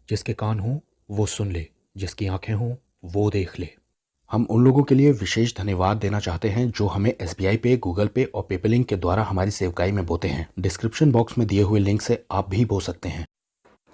जिसके कान हों वो सुन ले, जिसकी आंखें हों वो देख ले। हम उन लोगों के लिए विशेष धन्यवाद देना चाहते हैं जो हमें एसबीआई पे, गूगल पे और पेपलिंक के द्वारा हमारी सेवकाई में बोते हैं। डिस्क्रिप्शन बॉक्स में दिए हुए लिंक से आप भी बो सकते हैं।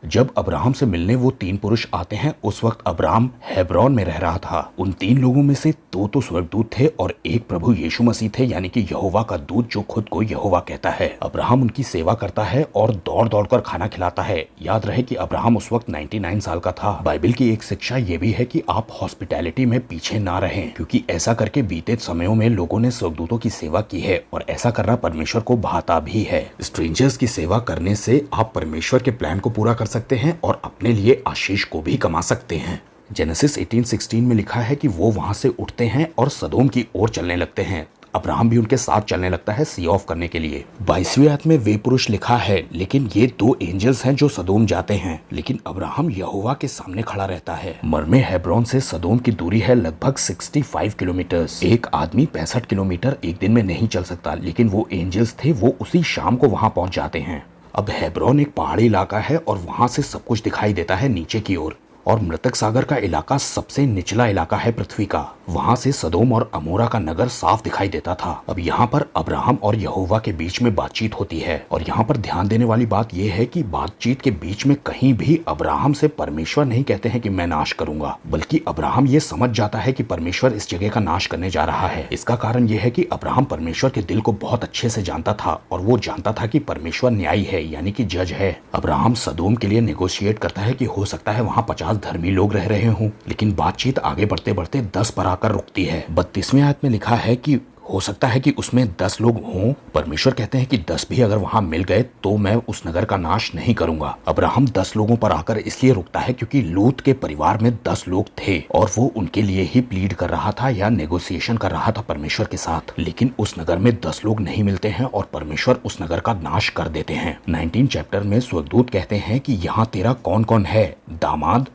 जब अब्राहम से मिलने वो तीन पुरुष आते हैं, उस वक्त अब्राहम हेब्रोन में रह रहा था। उन तीन लोगों में से दो तो स्वर्गदूत थे और एक प्रभु यीशु मसीह थे, यानी कि यहोवा का दूत जो खुद को यहोवा कहता है। अब्राहम उनकी सेवा करता है और दौड़ दौड़ कर खाना खिलाता है। याद रहे कि अब्राहम उस वक्त 99 साल का था। बाइबल की एक शिक्षा ये भी है कि आप हॉस्पिटैलिटी में पीछे ना रहें, क्योंकि ऐसा करके बीते समयों में लोगों ने स्वर्गदूतों की सेवा की है और ऐसा करना परमेश्वर को भाता भी है। स्ट्रेंजर्स की सेवा करने से आप परमेश्वर के प्लान को पूरा कर सकते हैं और अपने लिए आशीष को भी कमा सकते हैं। जेनेसिस 18:16 में लिखा है कि वो वहां से उठते हैं और सदोम की ओर चलने लगते हैं। अब्राहम भी उनके साथ चलने लगता है सी ऑफ करने के लिए। 22वीं आयत में वे पुरुष लिखा है, लेकिन ये दो एंजल्स हैं जो सदोम जाते हैं, लेकिन अब्राहम यहोवा के सामने खड़ा रहता है। मरमे हेब्रोन से सदोम की दूरी है लगभग 65 किलोमीटर। एक आदमी 65 किलोमीटर एक दिन में नहीं चल सकता, लेकिन वो एंजल्स थे, वो उसी शाम को वहां पहुंच जाते हैं। अब हेब्रोन एक पहाड़ी इलाका है और वहां से सब कुछ दिखाई देता है नीचे की ओर, और मृतक सागर का इलाका सबसे निचला इलाका है पृथ्वी का। वहां से सदोम और अमोरा का नगर साफ दिखाई देता था। अब यहाँ पर अब्राहम और यहोवा के बीच में बातचीत होती है, और यहाँ पर ध्यान देने वाली बात यह है कि बातचीत के बीच में कहीं भी अब्राहम से परमेश्वर नहीं कहते हैं कि मैं नाश करूंगा, बल्कि अब्राहम ये समझ जाता है कि परमेश्वर इस जगह का नाश करने जा रहा है। इसका कारण यह है कि अब्राहम परमेश्वर के दिल को बहुत अच्छे से जानता था, और वो जानता था कि परमेश्वर न्यायी है, यानी कि जज है। अब्राहम सदोम के लिए नेगोशिएट करता है कि हो सकता है वहां 50 धर्मी लोग रह रहे हों, लेकिन बातचीत आगे बढ़ते बढ़ते 10 पर आकर रुकती है। 32वें आयत में लिखा है कि हो सकता है कि उसमें 10 लोग हों। परमेश्वर कहते हैं कि 10 भी अगर वहां मिल गए तो मैं उस नगर का नाश नहीं करूंगा। अब्राहम 10 लोगों पर आकर इसलिए रुकता है क्योंकि लूत के परिवार में 10 लोग थे और वो उनके लिए ही प्लीड कर रहा था या नेगोशिएशन कर रहा था परमेश्वर के साथ। लेकिन उस नगर में 10 लोग नहीं मिलते हैं और परमेश्वर उस नगर का नाश कर देते हैं। 19 चैप्टर में स्वर्गदूत कहते हैं कि यहाँ तेरा कौन कौन है, दामाद,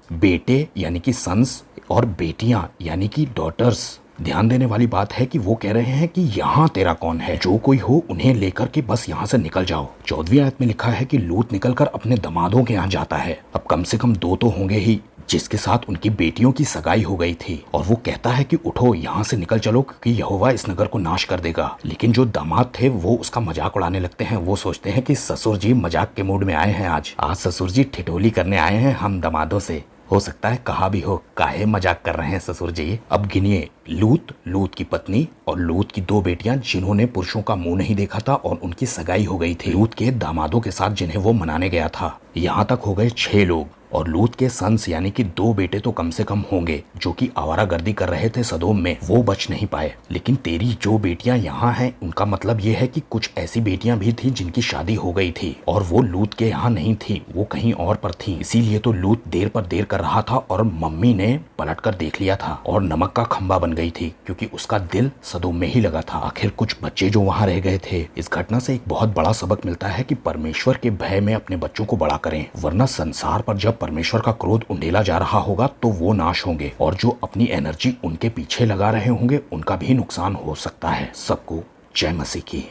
बेटे यानी कि सन्स, और बेटियां यानी कि डॉटर्स। ध्यान देने वाली बात है कि वो कह रहे हैं कि यहाँ तेरा कौन है, जो कोई हो उन्हें लेकर के बस यहाँ से निकल जाओ। 14वीं आयत में लिखा है कि लूत निकलकर अपने दमादों के यहाँ जाता है। अब कम से कम 2 तो होंगे ही जिसके साथ उनकी बेटियों की सगाई हो गई थी, और वो कहता है कि उठो यहाँ से निकल चलो क्योंकि यहोवा इस नगर को नाश कर देगा। लेकिन जो दामाद थे वो उसका मजाक उड़ाने लगते हैं। वो सोचते हैं कि ससुर जी मजाक के मूड में आए हैं, आज ससुर जी ठिठोली करने आए हैं हम दमादों से। हो सकता है कहा भी हो, काहे मजाक कर रहे हैं ससुर जी। अब गिनिए, लूत की पत्नी और लूत की 2 बेटियां जिन्होंने पुरुषों का मुंह नहीं देखा था और उनकी सगाई हो गई थी। लूत के दामादों के साथ जिन्हें वो मनाने गया था, यहाँ तक हो गए 6 लोग। और लूत के सन्स यानी कि 2 बेटे तो कम से कम होंगे जो कि आवारागर्दी कर रहे थे सदोम में, वो बच नहीं पाए। लेकिन तेरी जो बेटियां यहाँ हैं उनका मतलब ये है कि कुछ ऐसी बेटियां भी थी जिनकी शादी हो गई थी और वो लूत के यहाँ नहीं थी, वो कहीं और पर थी। इसीलिए तो लूत देर पर देर कर रहा था और मम्मी ने पलट कर देख लिया था और नमक का खंबा बन गई थी क्योंकि उसका दिल सदोम में ही लगा था। आखिर कुछ बच्चे जो वहां रह गए थे। इस घटना से एक बहुत बड़ा सबक मिलता है कि परमेश्वर के भय में अपने बच्चों को बड़ा करें, वरना संसार पर जब परमेश्वर का क्रोध उंडेला जा रहा होगा तो वो नाश होंगे, और जो अपनी एनर्जी उनके पीछे लगा रहे होंगे उनका भी नुकसान हो सकता है। सबको जय मसीह की।